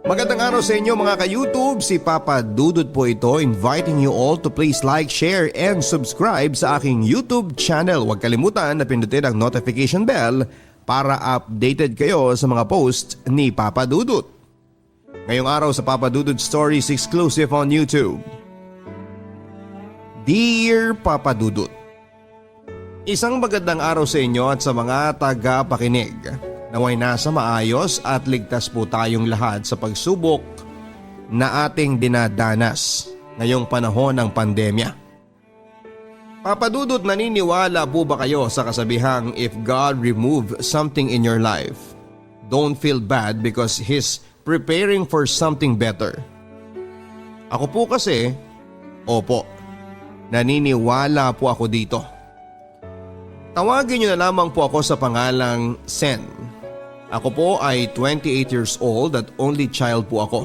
Magandang araw sa inyo mga ka-YouTube, si Papa Dudut po ito, inviting you all to please like, share and subscribe sa aking YouTube channel. Huwag kalimutan na pindutin ang notification bell para updated kayo sa mga posts ni Papa Dudut. Ngayong araw sa Papa Dudut Stories exclusive on YouTube. Dear Papa Dudut, isang magandang araw sa inyo at sa mga taga-pakinig. Naway nasa maayos at ligtas po tayong lahat sa pagsubok na ating dinadanas ngayong panahon ng pandemya. Papadudot, naniniwala po ba kayo sa kasabihang if God remove something in your life, don't feel bad because He's preparing for something better? Ako po kasi, opo, naniniwala po ako dito. Tawagin niyo na lamang po ako sa pangalang Sen. Ako po ay 28 years old at only child po ako.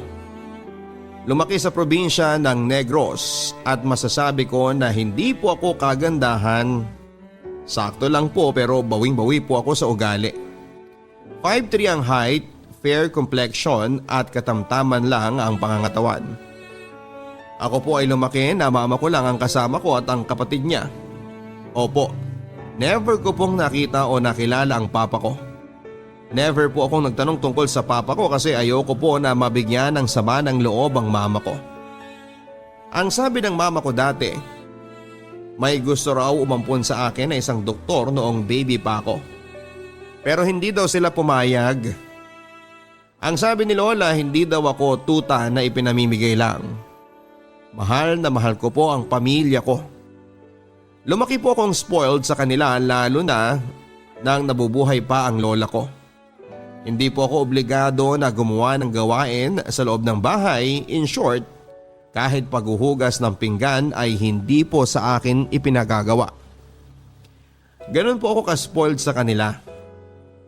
Lumaki sa probinsya ng Negros at masasabi ko na hindi po ako kagandahan. Sakto lang po pero bawing-bawi po ako sa ugali. 5'3" ang height, fair complexion at katamtaman lang ang pangangatawan. Ako po ay lumaki na mama ko lang ang kasama ko at ang kapatid niya. Opo, never ko pong nakita o nakilala ang papa ko. Never po akong nagtanong tungkol sa papa ko kasi ayoko po na mabigyan ng sama ng loob ang mama ko. Ang sabi ng mama ko dati, may gusto raw umampun sa akin na isang doktor noong baby pa ako. Pero hindi daw sila pumayag. Ang sabi ni Lola, hindi daw ako tuta na ipinamimigay lang. Mahal na mahal ko po ang pamilya ko. Lumaki po akong spoiled sa kanila lalo na nang nabubuhay pa ang lola ko. Hindi po ako obligado na gumawa ng gawain sa loob ng bahay. In short, kahit paghuhugas ng pinggan ay hindi po sa akin ipinagagawa. Ganun po ako ka-spoiled sa kanila.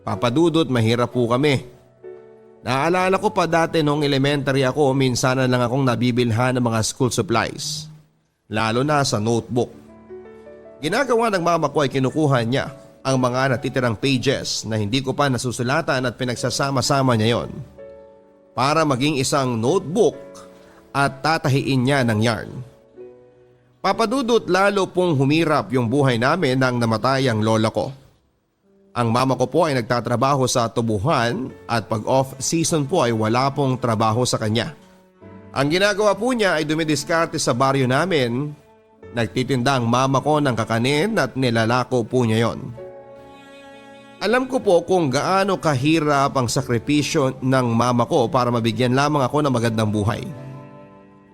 Papadudot, mahirap po kami. Naalala ko pa dati noong elementary ako, minsan na lang akong nabibilhan ng mga school supplies. Lalo na sa notebook. Ginagawa ng mama ko ay kinukuha niya ang mga natitirang pages na hindi ko pa nasusulatan at pinagsasama-sama niya yon para maging isang notebook at tatahiin niya ng yarn. Papadudot, lalo pong humirap yung buhay namin nang namatay ang lola ko. Ang mama ko po ay nagtatrabaho sa tubuhan at pag off season po ay wala pong trabaho sa kanya. Ang ginagawa po niya ay dumidiskarte sa baryo namin. Nagtitinda ang mama ko ng kakanin at nilalako po niya yon. Alam ko po kung gaano kahirap ang sakripisyo ng mama ko para mabigyan lamang ako ng magandang buhay.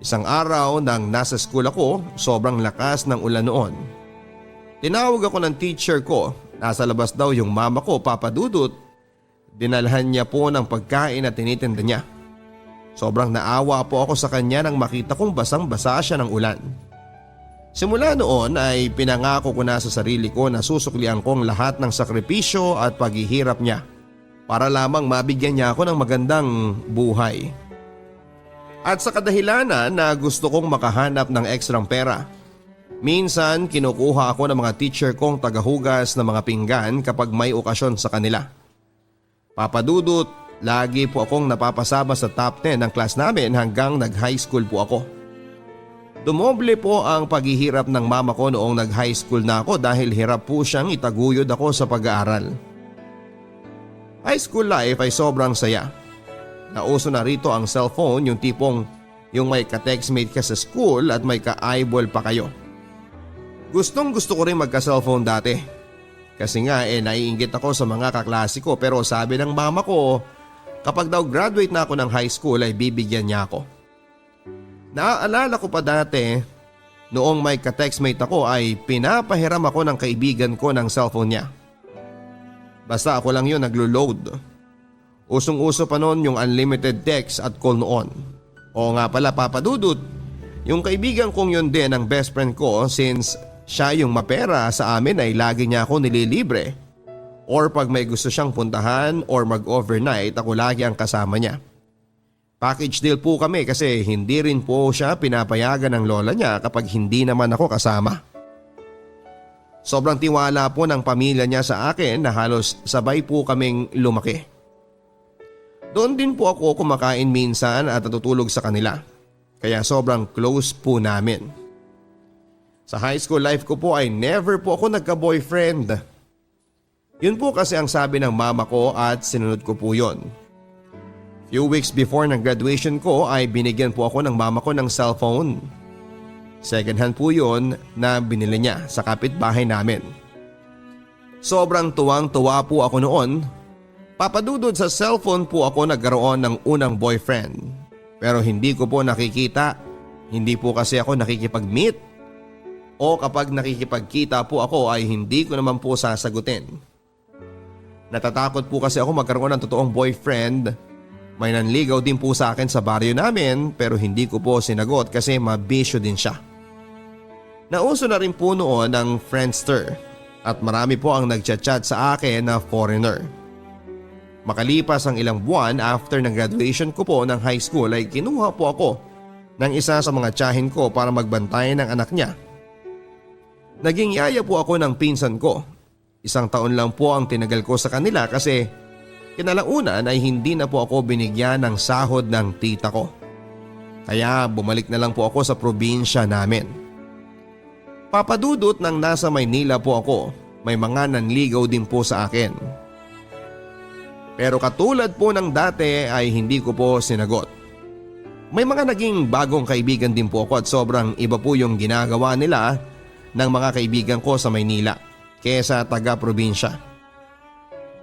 Isang araw nang nasa school ako, sobrang lakas ng ulan noon. Tinawag ako ng teacher ko, nasa labas daw yung mama ko, Papadudot. Dinalhan niya po ng pagkain at tinitinda niya. Sobrang naawa po ako sa kanya nang makita kong basang-basa siya ng ulan. Simula noon ay pinangako ko na sa sarili ko na susuklian kong lahat ng sakripisyo at paghihirap niya para lamang mabigyan niya ako ng magandang buhay. At sa kadahilanan na gusto kong makahanap ng ekstrang pera, minsan kinukuha ako ng mga teacher kong tagahugas ng mga pinggan kapag may okasyon sa kanila. Papadudot, lagi po akong napapasama sa top 10 ng class namin hanggang nag-high school po ako. Dumoble po ang paghihirap ng mama ko noong nag-high school na ako dahil hirap po siyang itaguyod ako sa pag-aaral. High school life ay sobrang saya. Nauso na rito ang cellphone, yung tipong yung may ka-textmate ka sa school at may ka-eyeball pa kayo. Gustong gusto ko rin magka-cellphone dati. Kasi nga naiinggit ako sa mga kaklase ko pero sabi ng mama ko kapag daw graduate na ako ng high school ay bibigyan niya ako. Naaalala ko pa dati, noong may ka-textmate ako ay pinapahiram ako ng kaibigan ko ng cellphone niya. Basta ako lang yun naglo-load. Usong-uso pa noon yung unlimited text at call noon. O nga pala, Papadudot, yung kaibigan kong yun din ang best friend ko since siya yung mapera sa amin ay lagi niya ako nililibre. Or pag may gusto siyang puntahan or mag-overnight ako lagi ang kasama niya. Package deal po kami kasi hindi rin po siya pinapayagan ng lola niya kapag hindi naman ako kasama. Sobrang tiwala po ng pamilya niya sa akin na halos sabay po kaming lumaki. Doon din po ako kumakain minsan at natutulog sa kanila. Kaya sobrang close po namin. Sa high school life ko po ay never po ako nagka-boyfriend. Yun po kasi ang sabi ng mama ko at sinunod ko po yun. Few weeks before ng graduation ko ay binigyan po ako ng mama ko ng cellphone. Second hand po yun na binili niya sa kapitbahay namin. Sobrang tuwang-tuwa po ako noon. Papadudod sa cellphone po ako nagkaroon ng unang boyfriend. Pero hindi ko po nakikita. Hindi po kasi ako nakikipag-meet. O kapag nakikipagkita po ako ay hindi ko naman po sasagutin. Natatakot po kasi ako magkaroon ng totoong boyfriend. May nanligaw din po sa akin sa baryo namin pero hindi ko po sinagot kasi mabisyo din siya. Nauso na rin po noon ang Friendster at marami po ang nagchat-chat sa akin na foreigner. Makalipas ang ilang buwan after ng graduation ko po ng high school ay kinuha po ako ng isa sa mga tiyahin ko para magbantay ng anak niya. Naging yaya po ako ng pinsan ko. 1 taon lang po ang tinagal ko sa kanila kasi kinalaunan ay hindi na po ako binigyan ng sahod ng tita ko. Kaya bumalik na lang po ako sa probinsya namin. Papadudot nang nasa Maynila po ako, may mga nanligaw din po sa akin. Pero katulad po ng dati ay hindi ko po sinagot. May mga naging bagong kaibigan din po ako at sobrang iba po yung ginagawa nila ng mga kaibigan ko sa Maynila kesa taga-probinsya.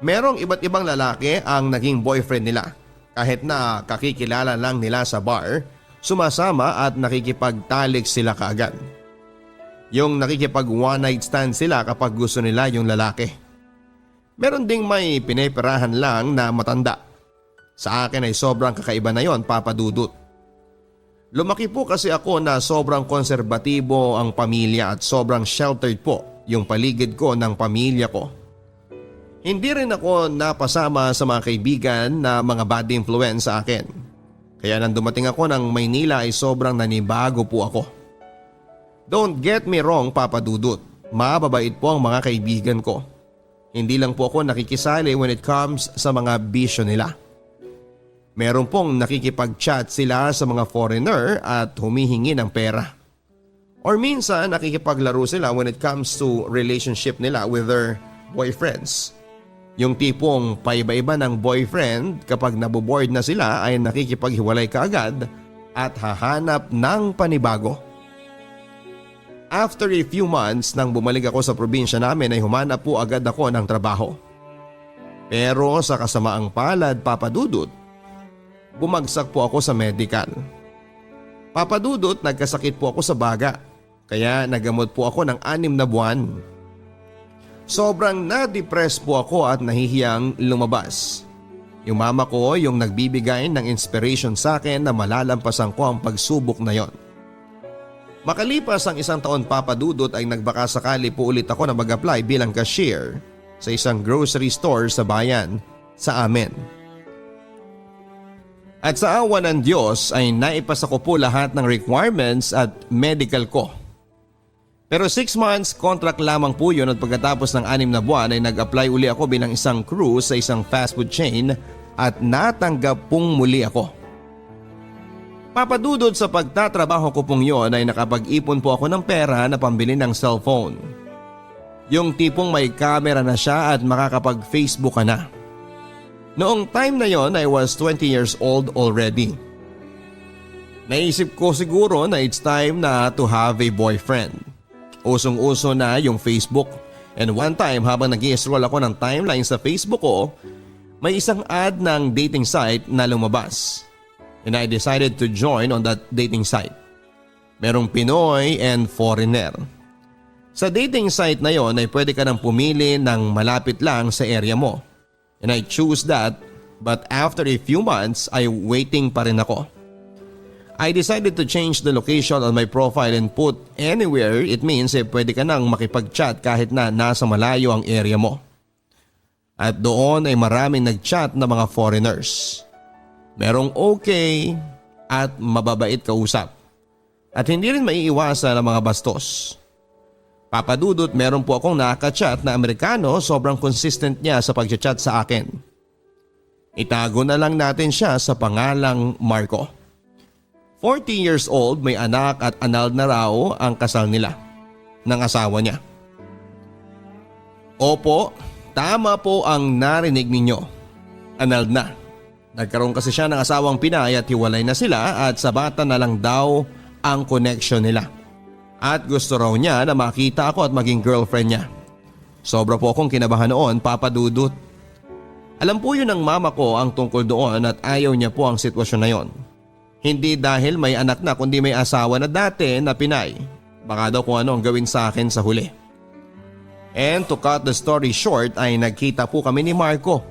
Merong iba't ibang lalaki ang naging boyfriend nila kahit na kakikilala lang nila sa bar, sumasama at nakikipagtalik sila kaagad. Yung nakikipag one night stand sila kapag gusto nila yung lalaki. Meron ding may pineperahan lang na matanda. Sa akin ay sobrang kakaiba na yon, papadudot. Lumaki po kasi ako na sobrang konserbatibo ang pamilya at sobrang sheltered po yung paligid ko ng pamilya ko. Hindi rin ako napasama sa mga kaibigan na mga bad influence sa akin. Kaya nang dumating ako ng Maynila ay sobrang nanibago po ako. Don't get me wrong, papadudot. Mababait po ang mga kaibigan ko. Hindi lang po ako nakikisali when it comes sa mga bisyo nila. Meron pong nakikipag-chat sila sa mga foreigner at humihingi ng pera. Or minsan nakikipaglaro sila when it comes to relationship nila with their boyfriends. Yung tipong paiba-iba ng boyfriend kapag naboboard na sila ay nakikipaghiwalay kaagad at hahanap ng panibago. After a few months nang bumalik ako sa probinsya namin ay humanap po agad ako ng trabaho. Pero sa kasamaang palad, papadudot, bumagsak po ako sa medical. Papadudot, nagkasakit po ako sa baga. Kaya nagamot po ako ng 6 na buwan. Sobrang na-depress po ako at nahihiyang lumabas. Yung mama ko yung nagbibigay ng inspiration sa akin na malalampasan ko ang pagsubok na yon. Makalipas ang 1 taon, papadudot, ay nagbaka sakali po ulit ako na mag-apply bilang cashier sa isang grocery store sa bayan sa amin. At sa awa ng Diyos ay naipasa ko po lahat ng requirements at medical ko. Pero 6 months contract lamang po yun at pagkatapos ng 6 na buwan ay nag-apply uli ako bilang isang crew sa isang fast food chain at natanggap pong muli ako. Papadudod, sa pagtatrabaho ko pong yon ay nakapag-ipon po ako ng pera na pambili ng cellphone. Yung tipong may camera na siya at makakapag-Facebook ka na. Noong time na yon I was 20 years old already. Naisip ko siguro na it's time na to have a boyfriend. Usong-uso na yung Facebook and one time habang nag-i-scroll ako ng timeline sa Facebook ko, may isang ad ng dating site na lumabas. And I decided to join on that dating site. Merong Pinoy and foreigner. Sa dating site na yon ay pwede ka nang pumili ng malapit lang sa area mo. And I choose that, but after a few months ay waiting pa rin ako. I decided to change the location on my profile and put anywhere. It means pwede ka nang makipag-chat kahit na nasa malayo ang area mo. At doon ay maraming nag-chat na mga foreigners. Merong okay at mababait kausap. At hindi rin maiiwasan ang mga bastos. Papadudot, meron po akong nakaka-chat na Amerikano, sobrang consistent niya sa pag-chat sa akin. Itago na lang natin siya sa pangalang Marco. 40 years old, may anak at annulled na raw ang kasal nila ng asawa niya. Opo, tama po ang narinig ninyo. Annulled na. Nagkaroon kasi siya ng asawang Pinay at hiwalay na sila at sa bata na lang daw ang connection nila. At gusto raw niya na makita ako at maging girlfriend niya. Sobra po akong kinabahan noon, Papa Dudut. Alam po yun ng mama ko ang tungkol doon at ayaw niya po ang sitwasyon na yon. Hindi dahil may anak na kundi may asawa na dati na Pinay. Baka daw kung ano ang gawin sa akin sa huli. And to cut the story short ay nagkita po kami ni Marco.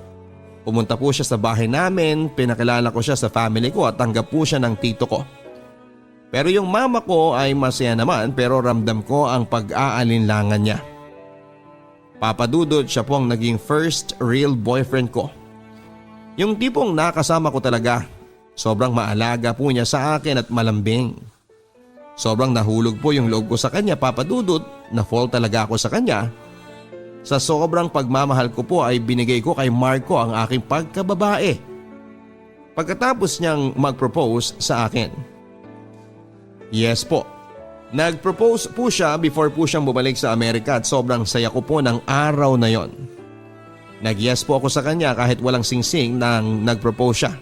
Pumunta po siya sa bahay namin, pinakilala ko siya sa family ko at tanggap po siya ng tito ko. Pero yung mama ko ay masaya naman pero ramdam ko ang pag-aalinlangan niya. Papa Dudut, siya po ang naging first real boyfriend ko. Yung tipong nakasama ko talaga. Sobrang maalaga po niya sa akin at malambing. Sobrang nahulog po yung loob ko sa kanya, Papa Dudut, na fall talaga ako sa kanya. Sa sobrang pagmamahal ko po ay binigay ko kay Marco ang aking pagkababae. Pagkatapos niyang mag-propose sa akin. Yes po, nag-propose po siya before po siyang bumalik sa Amerika at sobrang saya ko po ng araw na yon. Nag-yes po ako sa kanya kahit walang singsing nang nag-propose siya.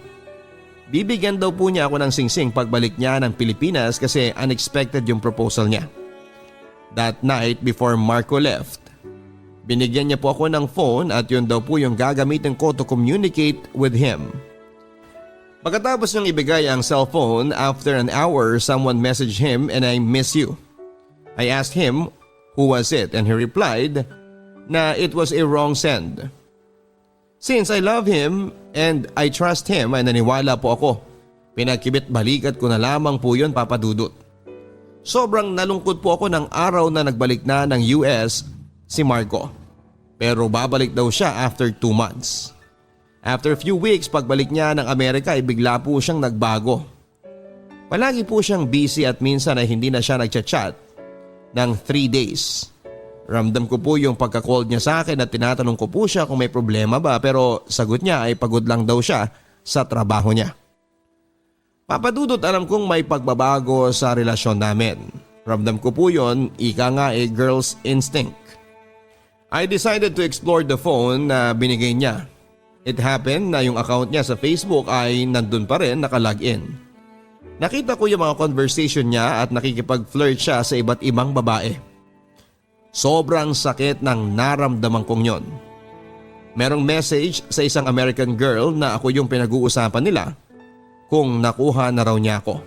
Bibigyan daw po niya ako ng singsing pagbalik niya ng Pilipinas kasi unexpected yung proposal niya. That night before Marco left, binigyan niya po ako ng phone at yun daw po yung gagamitin ko to communicate with him. Pagkatapos niyang ibigay ang cellphone, after an hour someone messaged him and I miss you. I asked him who was it and he replied na it was a wrong send. Since I love him and I trust him ay naniwala po ako. Pinagkibit balikat ko na lamang po yun, Papa Dudut. Sobrang nalungkot po ako ng araw na nagbalik na ng US si Marco. Pero babalik daw siya after 2 months. After a few weeks pagbalik niya ng Amerika ay bigla po siyang nagbago. Palagi po siyang busy at minsan ay hindi na siya nagchat-chat ng 3 days. Ramdam ko po yung pagka-call niya sa akin at tinatanong ko po siya kung may problema ba pero sagot niya ay pagod lang daw siya sa trabaho niya. Papa Dudut, alam kong may pagbabago sa relasyon namin. Ramdam ko po yun, ika nga girl's instinct. I decided to explore the phone na binigay niya. It happened na yung account niya sa Facebook ay nandun pa rin nakalagin. Nakita ko yung mga conversation niya at nakikipag-flirt siya sa iba't ibang babae. Sobrang sakit ng naramdaman kong yon. Merong message sa isang American girl na ako yung pinag-uusapan nila kung nakuha na raw niya ako.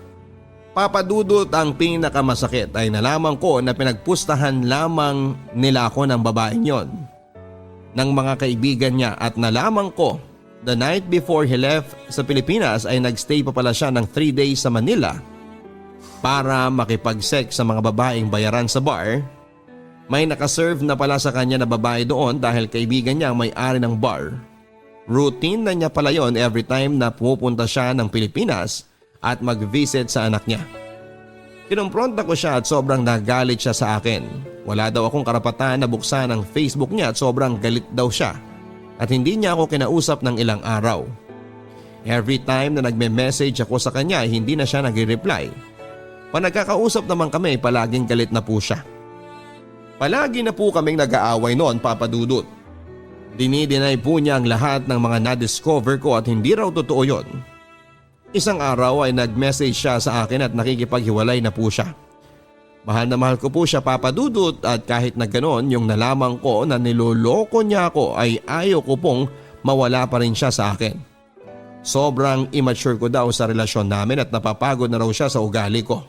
Papa Dudut, ang pinakamasakit ay nalaman ko na pinagpustahan lamang nila ako ng babaeng yon, ng mga kaibigan niya at nalaman ko the night before he left sa Pilipinas ay nagstay pa pala siya ng 3 days sa Manila para makipag-sex sa mga babaeng bayaran sa bar. May nakaserve na pala sa kanya na babae doon dahil kaibigan niya ang may-ari ng bar. Routine na niya pala yon every time na pumupunta siya ng Pilipinas at mag-visit sa anak niya. Kinumpronta ko siya at sobrang nagalit siya sa akin. Wala daw akong karapatan na buksan ang Facebook niya at sobrang galit daw siya at hindi niya ako kinausap ng ilang araw. Every time na nagme-message ako sa kanya hindi na siya nagre-reply. Pag nagkakausap naman kami palaging galit na po siya. Palagi na po kaming nag-aaway noon, Papa Dudut. Dinideny po niya ang lahat ng mga na-discover ko at hindi raw totoo yon. Isang araw ay nag-message siya sa akin at nakikipaghiwalay na po siya. Mahal na mahal ko po siya, Papa Dudut, at kahit na ganoon yung nalaman ko na niloloko niya ako ay ayaw ko pong mawala pa rin siya sa akin. Sobrang immature ko daw sa relasyon namin at napapagod na raw siya sa ugali ko.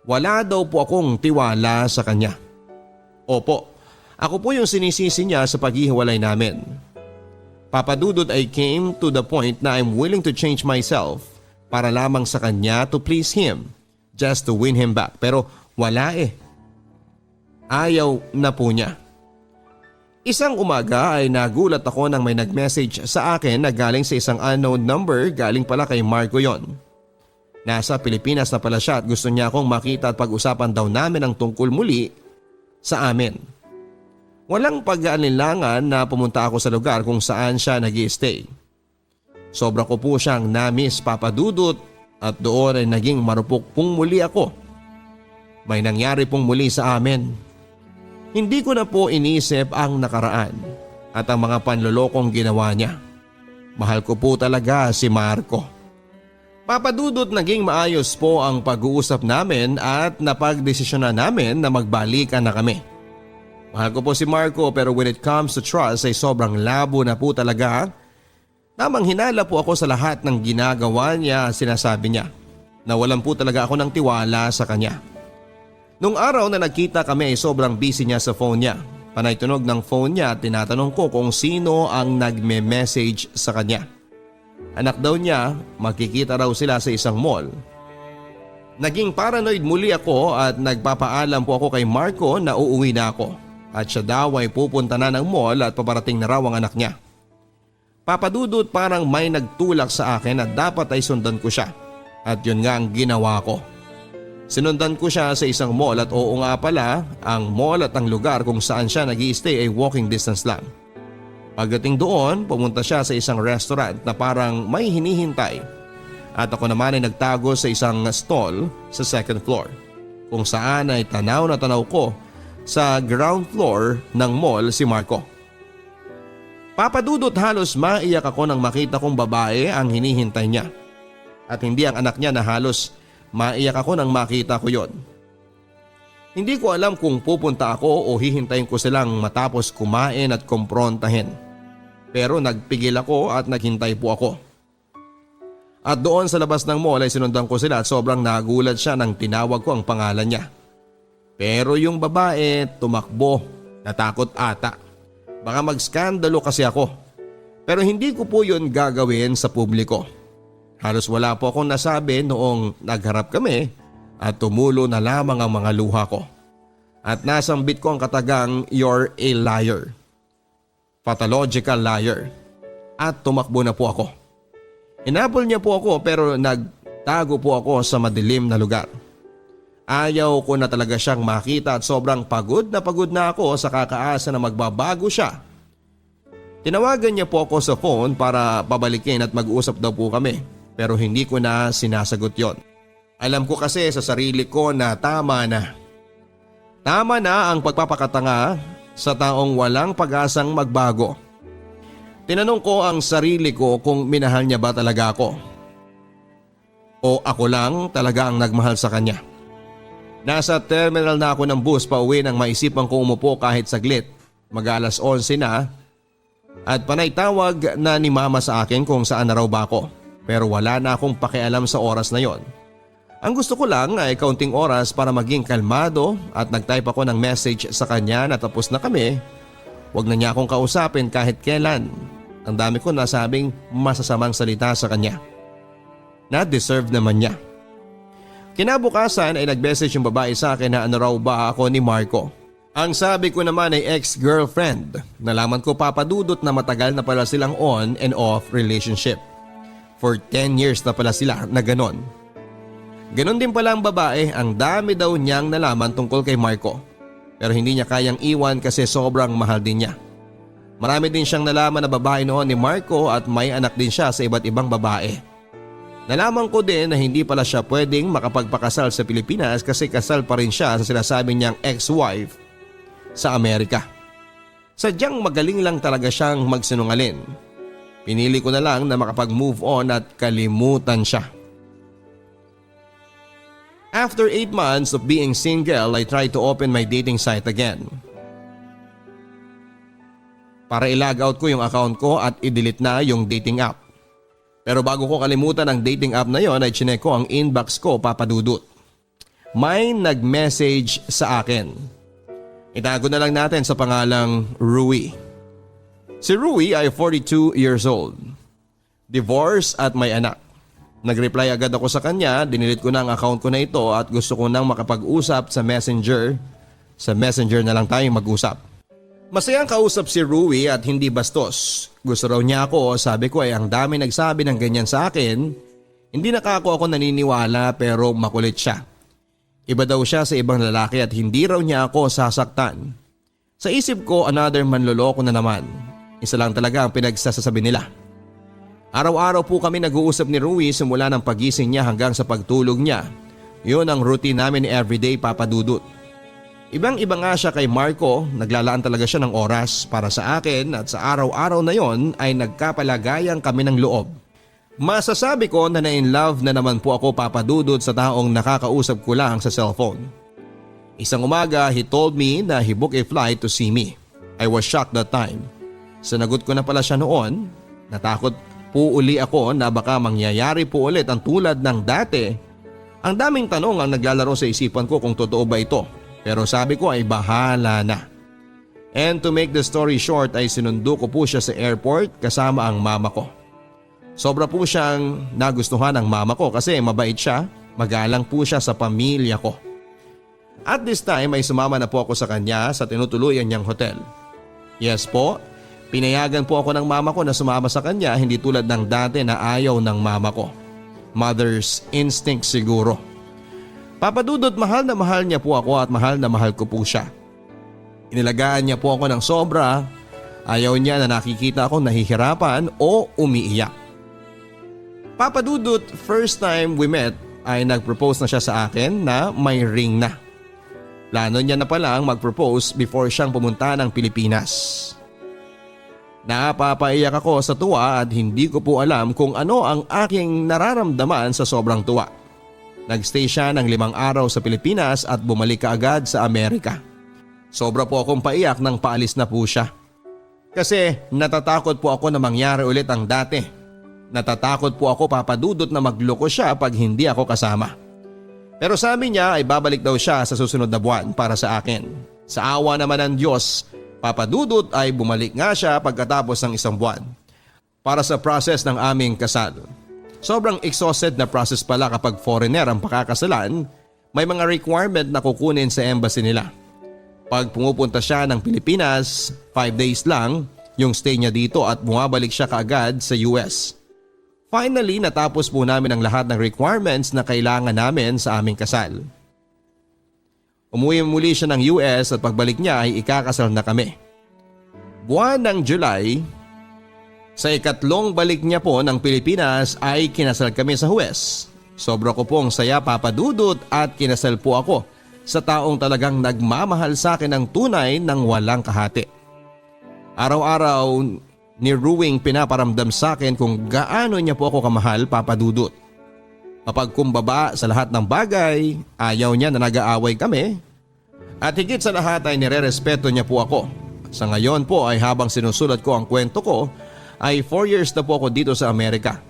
Wala daw po akong tiwala sa kanya. Opo, ako po yung sinisisi niya sa paghihiwalay namin. Papa Dudut, I came to the point na I'm willing to change myself para lamang sa kanya to please him, just to win him back. Pero wala Ayaw na po niya. Isang umaga ay nagulat ako nang may nag-message sa akin na galing sa isang unknown number, galing pala kay Marco yon. Nasa Pilipinas na pala siya at gusto niya akong makita at pag-usapan daw namin ang tungkol muli sa amin. Walang pag-aalinlangan na pumunta ako sa lugar kung saan siya nag-i-stay. Sobra ko po siyang na-miss, Papa Dudut, at doon ay naging marupok pong muli ako. May nangyari pong muli sa amin. Hindi ko na po inisip ang nakaraan at ang mga panlolokong ginawa niya. Mahal ko po talaga si Marco. Papa Dudut, naging maayos po ang pag-uusap namin at napagdesisyonan namin na magbalikan na kami. Mahal ko po si Marco, pero when it comes to trust ay sobrang labo na po talaga. Tamang hinala po ako sa lahat ng ginagawa niya, sinasabi niya. Nawalan po talaga ako ng tiwala sa kanya. Nung araw na nagkita kami ay sobrang busy niya sa phone niya. Panay tunog ng phone niya at tinatanong ko kung sino ang nagme-message sa kanya. Anak daw niya, magkikita raw sila sa isang mall. Naging paranoid muli ako at nagpapaalam po ako kay Marco na uuwi na ako. At siya daw ay pupunta na ng mall at paparating na raw ang anak niya. Papa Dudut, parang may nagtulak sa akin at dapat ay sundan ko siya. At yun nga ang ginawa ko. Sinundan ko siya sa isang mall at oo nga pala, ang mall at ang lugar kung saan siya nag-i-stay ay walking distance lang. Pagdating doon, pumunta siya sa isang restaurant na parang may hinihintay. At ako naman ay nagtago sa isang stall sa second floor, kung saan ay tanaw na tanaw ko sa ground floor ng mall si Marco. Papa Dudut, halos maiyak ako nang makita kong babae ang hinihintay niya. At hindi ang anak niya na halos maiyak ako nang makita ko yon. Hindi ko alam kung pupunta ako o hihintayin ko silang matapos kumain at kumprontahin. Pero nagpigil ako at naghintay po ako. At doon sa labas ng mall ay sinundan ko sila at sobrang nagulat siya nang tinawag ko ang pangalan niya. Pero yung babae tumakbo, natakot ata. Baka magskandalo kasi ako. Pero hindi ko po yun gagawin sa publiko. Halos wala po akong nasabi noong nagharap kami at tumulo na lamang ang mga luha ko. At nasambit ko ang katagang, "You're a liar. Pathological liar." At tumakbo na po ako. Inabol niya po ako pero nagtago po ako sa madilim na lugar. Ayaw ko na talaga siyang makita at sobrang pagod na ako sa kakaasa na magbabago siya. Tinawagan niya po ako sa phone para pabalikin at mag-usap daw po kami, pero hindi ko na sinasagot yon. Alam ko kasi sa sarili ko na tama na. Tama na ang pagpapakatanga sa taong walang pag-asang magbago. Tinanong ko ang sarili ko kung minahal niya ba talaga ako. O ako lang talaga ang nagmahal sa kanya. Nasa terminal na ako ng bus pauwi nang maisipan kong umupo kahit saglit. Mag-alas 11 na at panay tawag na ni mama sa akin kung saan na raw ba ako. Pero wala na akong pakialam sa oras na yon. Ang gusto ko lang ay kaunting oras para maging kalmado at nag-type ako ng message sa kanya na tapos na kami. Huwag na niya akong kausapin kahit kailan. Ang dami ko nasabing masasamang salita sa kanya. Na-deserve naman niya. Kinabukasan ay nag-message yung babae sa akin na ano raw ba ako ni Marco. Ang sabi ko naman ay ex-girlfriend. Nalaman ko, Papa Dudut, na matagal na pala silang on and off relationship. For 10 years na pala sila na ganon. Ganon din pala ang babae, ang dami daw niyang nalaman tungkol kay Marco. Pero hindi niya kayang iwan kasi sobrang mahal din niya. Marami din siyang nalaman na babae noon ni Marco at may anak din siya sa iba't ibang babae. Nalaman ko din na hindi pala siya pwedeng makapagpakasal sa Pilipinas kasi kasal pa rin siya sa sinasabi niyang ex-wife sa Amerika. Sadyang magaling lang talaga siyang magsinungaling. Pinili ko na lang na makapag-move on at kalimutan siya. After 8 months of being single, I tried to open my dating site again. Para i-log out ko yung account ko at i-delete na yung dating app. Pero bago ko kalimutan ang dating app na yon ay chinek ko ang inbox ko, Papa Dudut. May nag-message sa akin. Itago na lang natin sa pangalang Rui. Si Rui ay 42 years old. Divorced at may anak. Nag-reply agad ako sa kanya, dinilit ko na ang account ko na ito at gusto ko nang makapag-usap sa messenger. Sa messenger na lang tayong mag-usap. Masayang kausap si Rui at hindi bastos. Gusto raw niya ako, sabi ko ay ang dami nagsabi ng ganyan sa akin. Hindi ako naniniwala pero makulit siya. Iba daw siya sa ibang lalaki at hindi raw niya ako sasaktan. Sa isip ko, another manloloko na naman. Isa lang talaga ang pinagsasasabi nila. Araw-araw po kami nag-uusap ni Rui simula ng pagising niya hanggang sa pagtulog niya. Yun ang routine namin everyday, Papa Dudut. Ibang-iba nga siya kay Marco, naglalaan talaga siya ng oras para sa akin at sa araw-araw na yon ay nagkapalagayang kami ng loob. Masasabi ko na na-in-love na naman po ako, Papa Dudut, sa taong nakakausap ko lang sa cellphone. Isang umaga, he told me na he booked a flight to see me. I was shocked that time. Sinagot ko na pala siya noon. Natakot po uli ako na baka mangyayari po ulit ang tulad ng dati. Ang daming tanong ang naglalaro sa isipan ko kung totoo ba ito. Pero sabi ko ay bahala na. And to make the story short ay sinundo ko po siya sa airport kasama ang mama ko. Sobra po siyang nagustuhan ng mama ko kasi mabait siya, magalang po siya sa pamilya ko. At this time ay sumama na po ako sa kanya sa tinutuluyan niyang hotel. Yes po, pinayagan po ako ng mama ko na sumama sa kanya, hindi tulad ng dati na ayaw ng mama ko. Mother's instinct siguro. Papa Dudut, mahal na mahal niya po ako at mahal na mahal ko po siya. Inilagaan niya po ako ng sobra, ayaw niya na nakikita ako nahihirapan o umiiyak. Papa Dudut, first time we met ay nag-propose na siya sa akin na may ring na. Plano niya na palang mag-propose before siyang pumunta ng Pilipinas. Napapaiyak ako sa tuwa at hindi ko po alam kung ano ang aking nararamdaman sa sobrang tuwa. Nagstay siya ng 5 araw sa Pilipinas at bumalik kaagad sa Amerika. Sobra po akong paiyak nang paalis na po siya. Kasi natatakot po ako na mangyari ulit ang dati. Natatakot po ako, Papa Dudut, na magloko siya pag hindi ako kasama. Pero sabi niya ay babalik daw siya sa susunod na buwan para sa akin. Sa awa naman ng Diyos, Papa Dudut, ay bumalik nga siya pagkatapos ng 1 buwan para sa process ng aming kasal. Sobrang exhausted na process pala kapag foreigner ang pakakasalan. May mga requirement na kukunin sa embassy nila. Pag pumupunta siya ng Pilipinas, 5 days lang yung stay niya dito at bumabalik siya kaagad sa US. Finally, natapos po namin ang lahat ng requirements na kailangan namin sa aming kasal. Umuwi muli siya ng US at pagbalik niya ay ikakasal na kami. Buwan ng July, sa 2nd balik niya po ng Pilipinas ay kinasal kami sa Huwes. Sobra ko pong saya, Papa Dudut, at kinasal po ako sa taong talagang nagmamahal sa akin ng tunay ng walang kahati. Araw-araw ni Ruing pinaparamdam sa akin kung gaano niya po ako kamahal, Papa Dudut. Kapag kumbaba sa lahat ng bagay, ayaw niya na nag-aaway kami. At higit sa lahat ay nire-respeto niya po ako. Sa ngayon po ay habang sinusulat ko ang kwento ko, ay 4 years na po ako dito sa Amerika.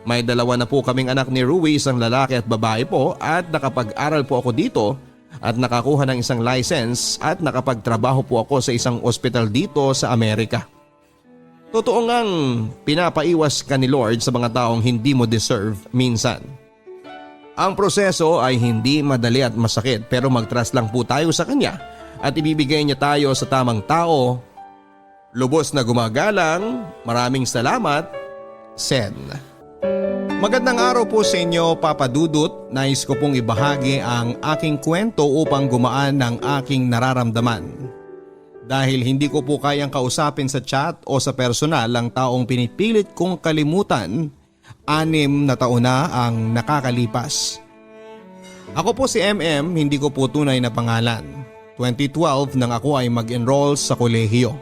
May 2 na po kaming anak ni Rui, isang lalaki at babae po, at nakapag-aral po ako dito at nakakuha ng isang license at nakapagtrabaho po ako sa isang ospital dito sa Amerika. Totoo ngang pinapaiwas ka ni Lord sa mga taong hindi mo deserve minsan. Ang proseso ay hindi madali at masakit, pero mag-trust lang po tayo sa Kanya at ibibigay niya tayo sa tamang tao. Lubos na gumagalang, maraming salamat, Sen. Magandang araw po sa inyo, Papa Dudut. Nais ko pong ibahagi ang aking kwento upang gumaan ng aking nararamdaman. Dahil hindi ko po kayang kausapin sa chat o sa personal ang taong pinipilit kong kalimutan, 6 na taon na ang nakakalipas. Ako po si MM, hindi ko po tunay na pangalan. 2012 nang ako ay mag-enroll sa kolehiyo.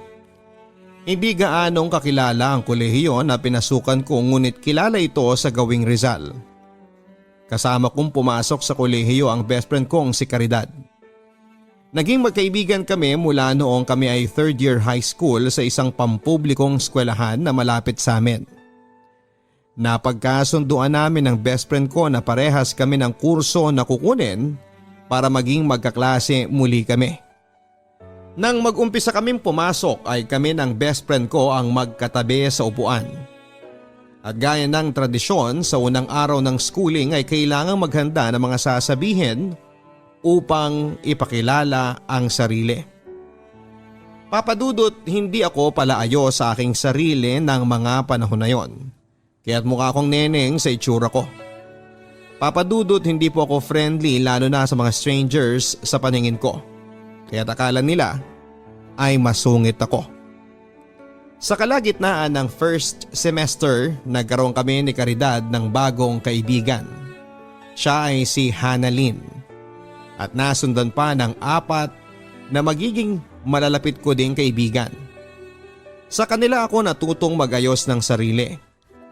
Hindi gaanong kakilala ang kolehiyo na pinasukan ko, ngunit kilala ito sa Gawing Rizal. Kasama kong pumasok sa kolehiyo ang best friend kong si Caridad. Naging magkaibigan kami mula noong kami ay 3rd year high school sa isang pampublikong eskwelahan na malapit sa amin. Napagkasunduan namin ng best friend ko na parehas kami ng kurso na kukunin para maging magkaklase muli kami. Nang mag-umpisa kaming pumasok ay kami ng best friend ko ang magkatabi sa upuan. At gaya ng tradisyon, sa unang araw ng schooling ay kailangang maghanda ng mga sasabihin upang ipakilala ang sarili. Papa Dudut, hindi ako palaayo sa aking sarili ng mga panahon na yon. Kaya't mukha akong neneng sa itsura ko. Papa Dudut, hindi po ako friendly lalo na sa mga strangers sa paningin ko. Kaya't akala nila ay masungit ako. Sa kalagitnaan ng first semester, nagkaroon kami ni Caridad ng bagong kaibigan. Siya ay si Hanalyn. At nasundan pa ng 4 na magiging malalapit ko ding kaibigan. Sa kanila ako natutong magayos ng sarili.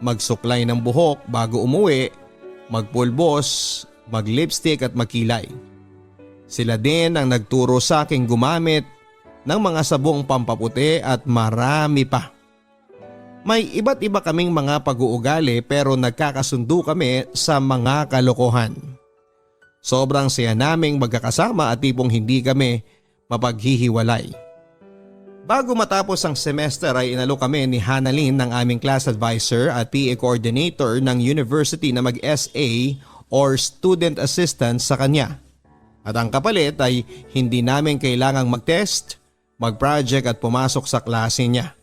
Magsuklay ng buhok bago umuwi, magpulbos, maglipstick at magkilay. Sila din ang nagturo sa aking gumamit ng mga sabong pampaputi at marami pa. May iba't iba kaming mga pag-uugali pero nagkakasundo kami sa mga kalokohan. Sobrang saya naming magkakasama at tipong hindi kami mapaghihiwalay. Bago matapos ang semester ay inalok kami ni Hanalyn ng aming class advisor at PA coordinator ng university na mag-SA or student assistant sa kanya. At ang kapalit ay hindi namin kailangang mag-test, mag-project at pumasok sa klase niya.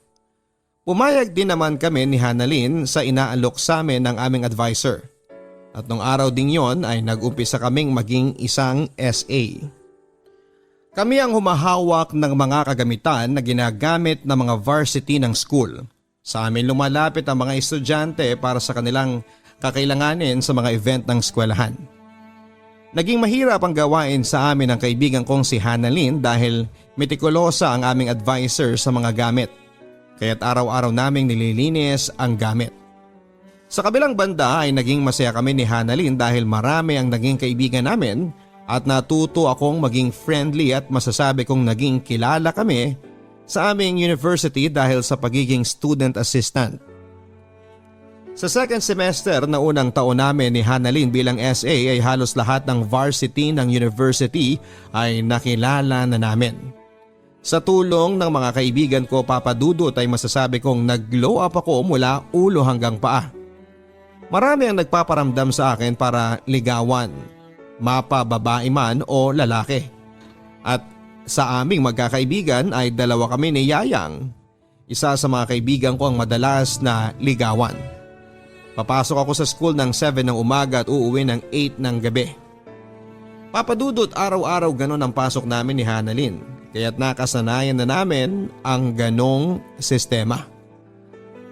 Pumayag din naman kami ni Hanalyn sa inaalok sa amin ng aming advisor. At nung araw ding yon ay nag-umpisa kaming maging isang SA. Kami ang humahawak ng mga kagamitan na ginagamit ng mga varsity ng school. Sa amin lumalapit ang mga estudyante para sa kanilang kakailanganin sa mga event ng eskwelahan. Naging mahirap ang gawain sa amin ng kaibigan kong si Hanalyn dahil metikulosa ang aming advisor sa mga gamit. Kaya't araw-araw naming nililinis ang gamit. Sa kabilang banda ay naging masaya kami ni Hanalyn dahil marami ang naging kaibigan namin at natuto akong maging friendly at masasabi kong naging kilala kami sa aming university dahil sa pagiging student assistant. Sa second semester na unang taon namin ni Hanalyn bilang SA ay halos lahat ng varsity ng university ay nakilala na namin. Sa tulong ng mga kaibigan ko papadudot ay masasabi kong nag-glow up ako mula ulo hanggang paa. Marami ang nagpaparamdam sa akin para ligawan, mapababae man o lalaki. At sa aming magkakaibigan ay 2 kami ni Yayang. Isa sa mga kaibigan ko ang madalas na ligawan. Papasok ako sa school ng 7 ng umaga at uuwi ng 8 ng gabi. Papadudot araw-araw ganon ang pasok namin ni Hanalyn. Kaya't nakasanayan na namin ang ganong sistema.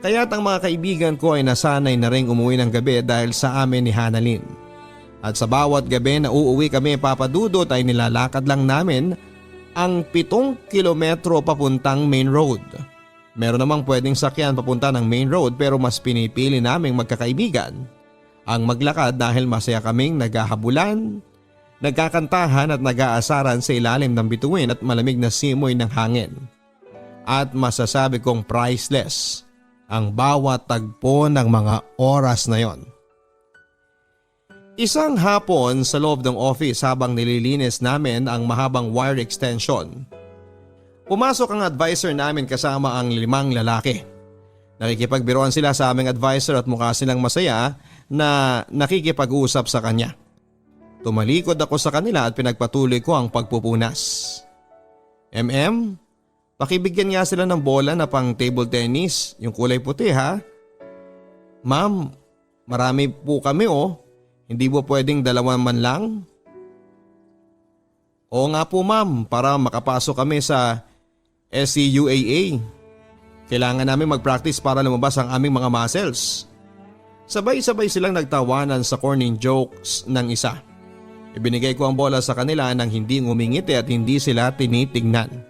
Kaya't ang mga kaibigan ko ay nasanay na ring umuwi ng gabi dahil sa amin ni Hanalyn. At sa bawat gabi na uuwi kami papadudot ay nilalakad lang namin ang 7 kilometro papuntang main road. Meron namang pwedeng sakyan papunta ng main road pero mas pinipili naming magkakaibigan ang maglakad dahil masaya kaming naghahabulan, nagkakantahan at nag-aasaran sa ilalim ng bituin at malamig na simoy ng hangin. At masasabi kong priceless ang bawat tagpo ng mga oras na yon. Isang hapon sa loob ng office habang nililinis namin ang mahabang wire extension. Pumasok ang advisor namin kasama ang 5 lalaki. Nakikipagbiruan sila sa aming advisor at mukha silang masaya na nakikipag-usap sa kanya. Tumalikod ako sa kanila at pinagpatuloy ko ang pagpupunas. Pakibigyan nga sila ng bola na pang table tennis, yung kulay puti ha. Ma'am, marami po kami oh. Hindi po pwedeng 2 man lang? Oo nga po ma'am, para makapasok kami sa SCUAA. Kailangan namin mag-practice para lumabas ang aming mga muscles. Sabay-sabay silang nagtawanan sa corny jokes ng isa. Ibinigay ko ang bola sa kanila nang hindi ngumingiti at hindi sila tinitignan.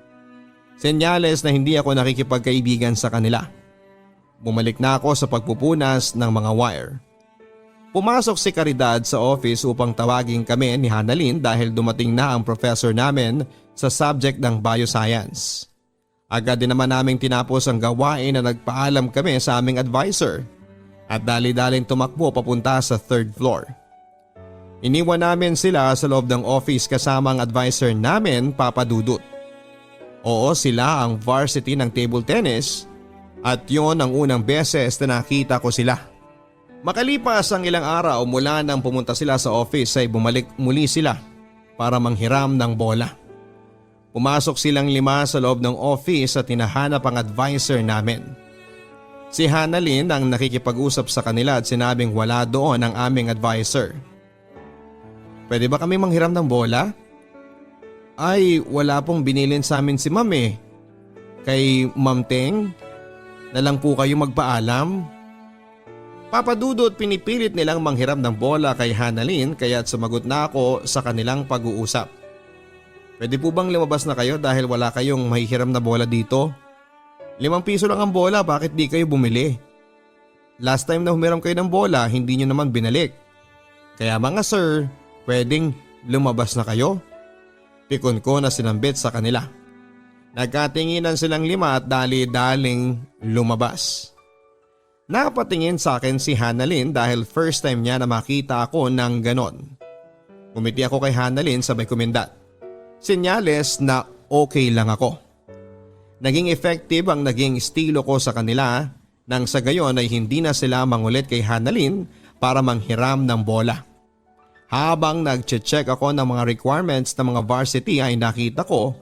Senyales na hindi ako nakikipagkaibigan sa kanila. Bumalik na ako sa pagpupunas ng mga wire. Pumasok si Caridad sa office upang tawagin kami ni Hanalyn dahil dumating na ang professor namin sa subject ng bioscience. Agad din naman naming tinapos ang gawain na nagpaalam kami sa aming advisor at dali-daling tumakbo papunta sa 3rd floor. Iniwan namin sila sa loob ng office kasama ang advisor namin, Papa Dudut. Oo, sila ang varsity ng table tennis at yon ang unang beses na nakita ko sila. Makalipas ang ilang araw mula nang pumunta sila sa office ay bumalik muli sila para manghiram ng bola. Pumasok silang 5 sa loob ng office at hinahanap ang advisor namin. Si Hanalyn ang nakikipag-usap sa kanila at sinabing wala doon ang aming advisor. Pwede ba kami manghiram ng bola? Ay, wala pong binilin sa amin si ma'am eh. Kay Ma'am Teng na lang po kayo magpaalam. Papa Dudut, pinipilit nilang manghiram ng bola kay Hanalyn kaya't sumagot na ako sa kanilang pag-uusap. Pwede po bang lumabas na kayo dahil wala kayong mahihiram na bola dito? 5 piso lang ang bola, bakit di kayo bumili? Last time na humiram kayo ng bola, hindi nyo naman binalik. Kaya mga sir, pwedeng lumabas na kayo? Pikon ko na sinambit sa kanila. Nagkatinginan silang 5 at dali-daling lumabas. Napatingin sa akin si Hanalyn dahil first time niya na makita ako ng ganon. Umiti ako kay Hanalyn sabay kumindat. Senyales na okay lang ako. Naging effective ang naging estilo ko sa kanila nang sa gayon ay hindi na sila mangulit kay Hanalyn para manghiram ng bola. Habang nag-check ako ng mga requirements ng mga varsity ay nakita ko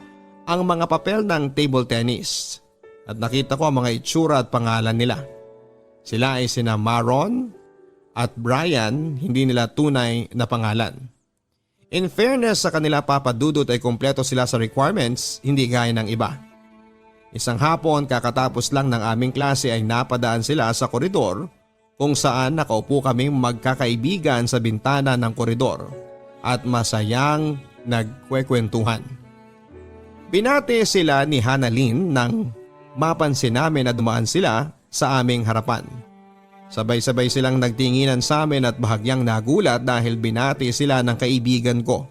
ang mga papel ng table tennis at nakita ko ang mga itsura at pangalan nila. Sila ay sina Maron at Brian, hindi nila tunay na pangalan. In fairness sa kanila, Papa Dudut, ay kumpleto sila sa requirements, hindi gaya ng iba. Isang hapon kakatapos lang ng aming klase ay napadaan sila sa koridor kung saan nakaupo kaming magkakaibigan sa bintana ng koridor at masayang nagkwekwentuhan. Binati sila ni Hanalyn nang mapansin namin na dumaan sila sa aming harapan. Sabay-sabay silang nagtinginan sa amin at bahagyang nagulat dahil binati sila ng kaibigan ko.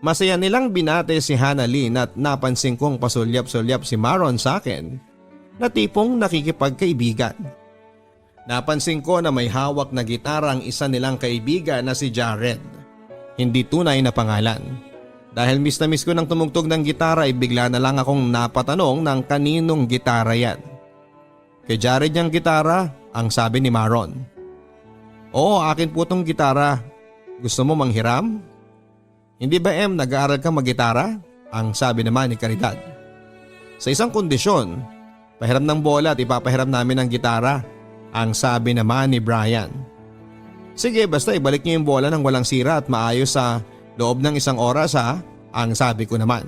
Masaya nilang binati si Hanalyn at napansin kong pasulyap-sulyap si Maron sa akin na tipong nakikipagkaibigan. Napansin ko na may hawak na gitara ang isa nilang kaibigan na si Jared. Hindi tunay na pangalan. Dahil miss na miss ko ng tumugtog ng gitara ay bigla na lang akong napatanong ng kaninong gitara yan. Kay Jared niyang gitara, ang sabi ni Maron. Oo, akin po tong gitara. Gusto mo manghiram? Hindi ba nag-aaral ka mag-gitara? Ang sabi naman ni Caridad. Sa isang kondisyon, pahiram ng bola at ipapahiram namin ng gitara. Ang sabi naman ni Brian. Sige, basta ibalik niyo yung bola nang walang sira at maayos sa loob ng 1 oras ha, ang sabi ko naman.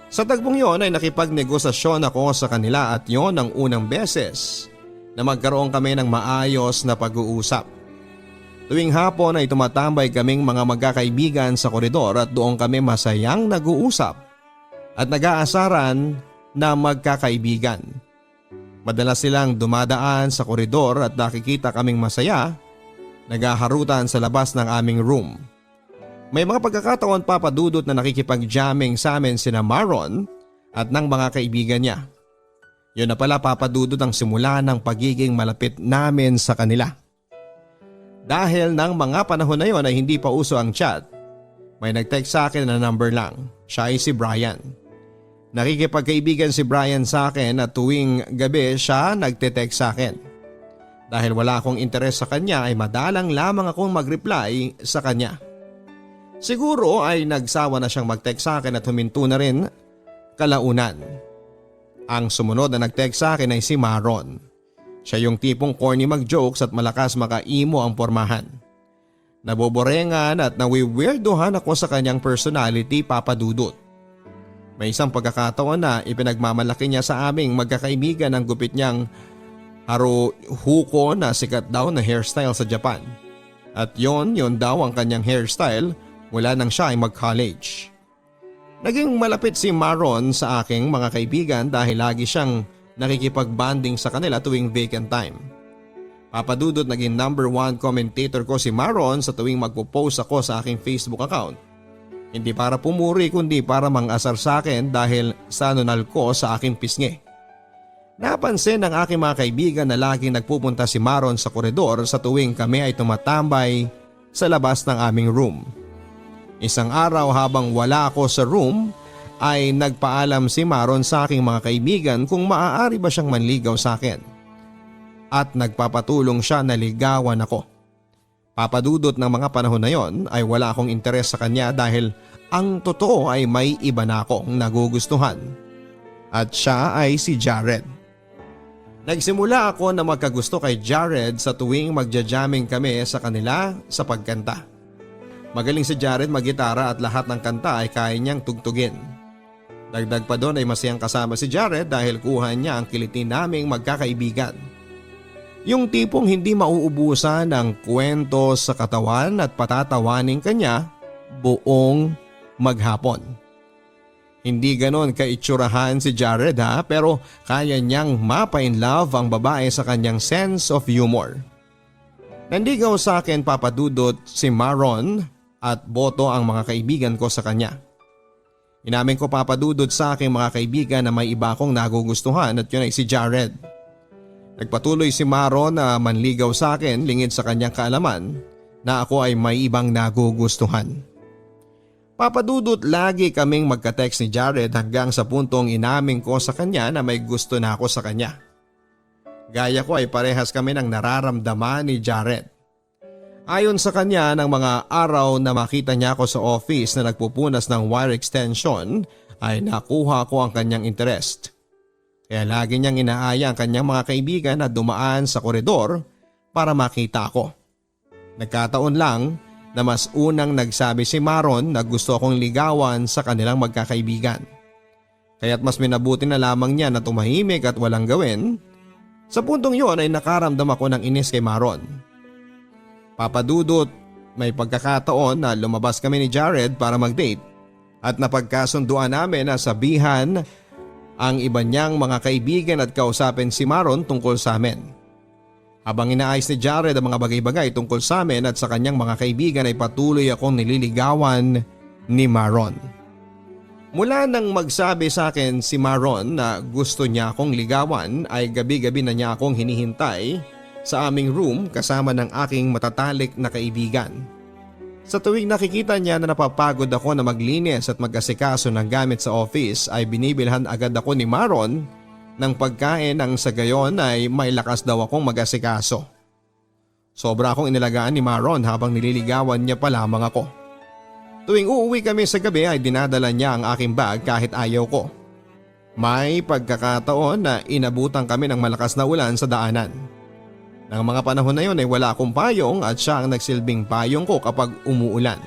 Sa tagpong yon ay nakipagnegosasyon ako sa kanila at yon ang unang beses na magkaroon kami ng maayos na pag-uusap. Tuwing hapon ay tumatambay kaming mga magkakaibigan sa koridor at doon kami masayang nag-uusap at nag-aasaran na magkakaibigan. Madalas silang dumadaan sa koridor at nakikita kaming masaya, naghaharutan sa labas ng aming room. May mga pagkakataon, Papa Dudut, na nakikipag-jamming sa amin sina Maron at ng mga kaibigan niya. Yun na pala, Papa Dudut, ang simula ng pagiging malapit namin sa kanila. Dahil ng mga panahon na yon ay hindi pa uso ang chat, may nag-text sa akin na number lang. Siya ay si Brian. Nakikipagkaibigan si Brian sa akin at tuwing gabi siya nagte-text sa akin. Dahil wala akong interes sa kanya ay madalang lamang akong mag-reply sa kanya. Siguro ay nagsawa na siyang mag-text sa akin at huminto na rin kalaunan. Ang sumunod na nag-text sa akin ay si Maron. Siya yung tipong corny mag-jokes at malakas maka-emo ang pormahan. Naboborengan at nawiweirdohan ako sa kanyang personality, Papa Dudut. May isang pagkakataon na ipinagmamalaki niya sa aming magkakaibigan ang gupit niyang haruhuko na sikat daw na hairstyle sa Japan. At yon daw ang kanyang hairstyle mula nang siya ay mag-college. Naging malapit si Maron sa aking mga kaibigan dahil lagi siyang nakikipag-banding sa kanila tuwing vacant time. Papa Dudut, naging number 1 commentator ko si Maron sa tuwing magpo-post ako sa aking Facebook account. Hindi para pumuri kundi para mang-asar sa akin dahil sa nunal ko sa aking pisngi. Napansin ng aking mga kaibigan na laging nagpupunta si Maron sa koridor sa tuwing kami ay tumatambay sa labas ng aming room. Isang araw habang wala ako sa room ay nagpaalam si Maron sa aking mga kaibigan kung maaari ba siyang manligaw sa akin. At nagpapatulong siya na ligawan ako. Papadudot ng mga panahon na yon ay wala akong interes sa kanya dahil ang totoo ay may iba na akong nagugustuhan. At siya ay si Jared. Nagsimula ako na magkagusto kay Jared sa tuwing magja-jamming kami sa kanila sa pagkanta. Magaling si Jared mag-gitara at lahat ng kanta ay kaya niyang tugtugin. Dagdag pa doon ay masayang kasama si Jared dahil kuha niya ang kilitin naming magkakaibigan. Yung tipong hindi mauubusan ng kwento sa katawan at patatawaning kanya buong maghapon. Hindi ganon kaitsurahan si Jared pero kaya niyang mapa-in-love ang babae sa kanyang sense of humor. Nandigaw sa akin papadudot si Maron at boto ang mga kaibigan ko sa kanya. Inamin ko papadudot sa aking mga kaibigan na may iba akong nagugustuhan at yun ay si Jared. Nagpatuloy si Maron na manligaw sa akin lingid sa kanyang kaalaman na ako ay may ibang nagugustuhan. Papadudot lagi kaming magka-text ni Jared hanggang sa puntong inamin ko sa kanya na may gusto na ako sa kanya. Gaya ko ay parehas kami ng nararamdaman ni Jared. Ayon sa kanya ng mga araw na makita niya ako sa office na nagpupunas ng wire extension ay nakuha ko ang kanyang interest. Kaya lagi niyang inaaya ang kanyang mga kaibigan na dumaan sa koridor para makita ako. Nagkataon lang na mas unang nagsabi si Maron na gusto akong ligawan sa kanilang magkakaibigan. Kaya't mas minabuti na lamang niya na tumahimik at walang gawin. Sa puntong yon ay nakaramdam ako ng inis kay Maron. Papadudot, may pagkakataon na lumabas kami ni Jared para mag-date at napagkasunduan namin na sabihan ang iba niyang mga kaibigan at kausapin si Maron tungkol sa amin. Habang inaayos ni Jared ang mga bagay-bagay tungkol sa amin at sa kanyang mga kaibigan ay patuloy akong nililigawan ni Maron. Mula nang magsabi sa akin si Maron na gusto niya akong ligawan ay gabi-gabi na niya akong hinihintay sa aming room kasama ng aking matatalik na kaibigan. Sa tuwing nakikita niya na napapagod ako na maglinis at mag-asikaso ng gamit sa office ay binibilhan agad ako ni Maron ng pagkain nang sa gayon ay may lakas daw akong mag-asikaso. Sobra akong inilagaan ni Maron habang nililigawan niya pa lamang ako. Tuwing uuwi kami sa gabi ay dinadala niya ang aking bag kahit ayaw ko. May pagkakataon na inabutan kami ng malakas na ulan sa daanan. Nang mga panahon na yon ay wala akong payong at siya ang nagsilbing payong ko kapag umuulan.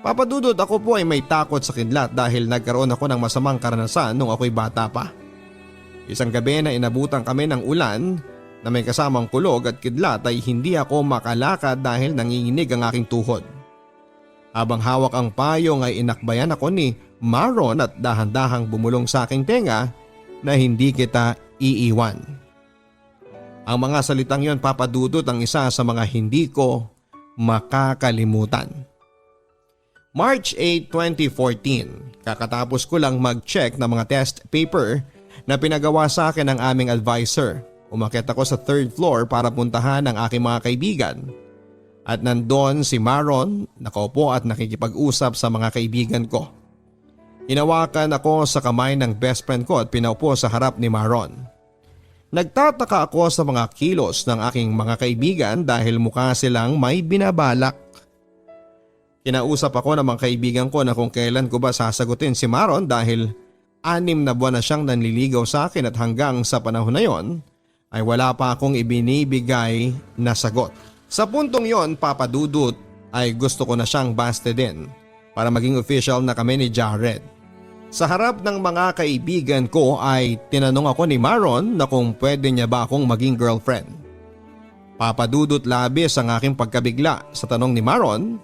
Papadudod ako po ay may takot sa kidlat dahil nagkaroon ako ng masamang karanasan nung ako'y bata pa. Isang gabi na inabutan kami ng ulan na may kasamang kulog at kidlat ay hindi ako makalakad dahil nanginginig ang aking tuhod. Habang hawak ang payong ay inakbayan ako ni Maron at dahan-dahang bumulong sa aking tenga na hindi kita iiwan. Ang mga salitang yon papadudot ang isa sa mga hindi ko makakalimutan. March 8, 2014, kakatapos ko lang mag-check ng mga test paper na pinagawa sa akin ng aming advisor. Umakyat ako sa 3rd floor para puntahan ang aking mga kaibigan. At nandun si Maron, nakaupo at nakikipag-usap sa mga kaibigan ko. Hinawakan ako sa kamay ng best friend ko at pinaupo sa harap ni Maron. Nagtataka ako sa mga kilos ng aking mga kaibigan dahil mukha silang may binabalak. Kinausap ako ng mga kaibigan ko na kung kailan ko ba sasagutin si Maron dahil 6 na buwan na siyang nanliligaw sa akin at hanggang sa panahon na yon ay wala pa akong ibinibigay na sagot. Sa puntong yon papadudot ay gusto ko na siyang bastidin para maging official na kami ni Jared. Sa harap ng mga kaibigan ko ay tinanong ako ni Maron na kung pwede niya ba akong maging girlfriend. Papadudot labis ang aking pagkabigla sa tanong ni Maron.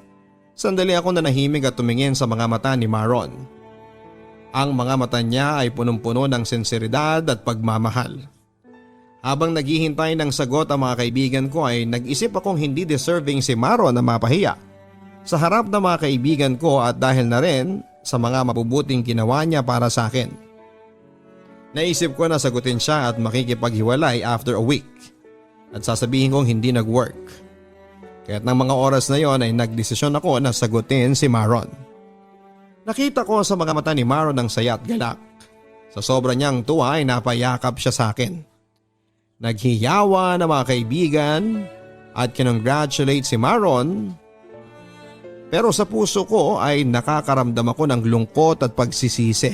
Sandali ako nanahimik at tumingin sa mga mata ni Maron. Ang mga mata niya ay punong-puno ng sinseridad at pagmamahal. Habang naghihintay ng sagot ang mga kaibigan ko ay nag-isip akong hindi deserving si Maron na mapahiya sa harap ng mga kaibigan ko at dahil na rin sa mga mabubuting ginawa niya para sa akin. Naisip ko na sagutin siya at makikipaghiwalay after a week at sasabihin kong hindi nag-work. Kaya't ng mga oras na yon ay nagdesisyon ako na sagutin si Maron. Nakita ko sa mga mata ni Maron ang saya at galak. Sa sobra niyang tuwa ay napayakap siya sa akin. Naghiyawa na mga kaibigan at kinongratulate si Maron. Pero sa puso ko ay nakakaramdam ako ng lungkot at pagsisisi.